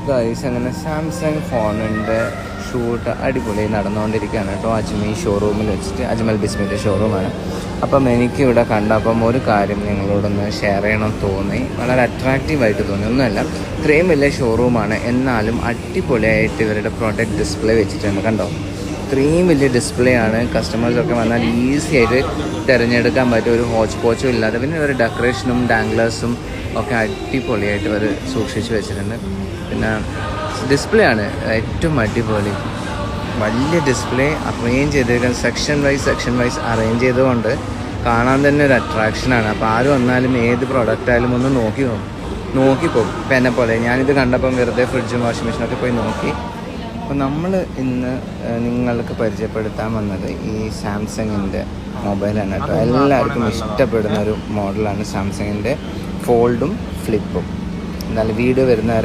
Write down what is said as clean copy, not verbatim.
Guys അങ്ങനെ Samsung ഫോണിൻ്റെ shoot അടിപൊളി നടന്നുകൊണ്ടിരിക്കുകയാണ് കേട്ടോ. അജ്മൽ ഷോറൂമിൽ വെച്ചിട്ട്, അജ്മൽ ബിസ്മിൻ്റെ ഷോറൂമാണ്. അപ്പം എനിക്കിവിടെ കണ്ടപ്പം ഒരു കാര്യം നിങ്ങളോടൊന്ന് ഷെയർ ചെയ്യണമെന്ന് തോന്നി. വളരെ അട്രാക്റ്റീവായിട്ട് തോന്നി. ഒന്നുമല്ല, ഇത്രയും വലിയ ഷോറൂമാണ്, എന്നാലും അടിപൊളിയായിട്ട് ഇവരുടെ പ്രോഡക്റ്റ് ഡിസ്പ്ലേ വെച്ചിട്ടുണ്ട്. കണ്ടോ, ഇത്രയും വലിയ ഡിസ്പ്ലേ ആണ്. കസ്റ്റമേഴ്സൊക്കെ വന്നാൽ ഈസി ആയിട്ട് തിരഞ്ഞെടുക്കാൻ പറ്റും, ഒരു ഹോച്ച് പോച്ചും ഇല്ലാതെ. പിന്നെ ഒരു ഡെക്കറേഷനും ഡാംഗ്ലേഴ്സും ഒക്കെ അടിപൊളിയായിട്ട് ഇവർ സൂക്ഷിച്ച് വെച്ചിട്ടുണ്ട്. പിന്നെ ഡിസ്പ്ലേ ആണ് ഏറ്റവും അടിപൊളി. വലിയ ഡിസ്പ്ലേ അറേഞ്ച് ചെയ്തേക്കുന്നത് സെക്ഷൻ വൈസ് അറേഞ്ച് ചെയ്തുകൊണ്ട് കാണാൻ തന്നെ ഒരു അട്രാക്ഷനാണ്. അപ്പോൾ ആര് വന്നാലും ഏത് പ്രോഡക്റ്റ് ആയാലും ഒന്ന് നോക്കിപ്പോകും. ഇപ്പം എന്നെ പോലെ ഞാനിത് കണ്ടപ്പം വെറുതെ ഫ്രിഡ്ജും വാഷിംഗ് മെഷീനൊക്കെ പോയി നോക്കി. അപ്പോൾ നമ്മൾ ഇന്ന് നിങ്ങൾക്ക് പരിചയപ്പെടുത്താൻ വന്നത് ഈ സാംസങ്ങിൻ്റെ മൊബൈലാണ് കേട്ടോ. എല്ലാവർക്കും ഇഷ്ടപ്പെടുന്ന ഒരു മോഡലാണ് സാംസങ്ങിൻ്റെ ഫോൾഡും ഫ്ലിപ്പും. എന്നാലും വീഡിയോ വരുന്ന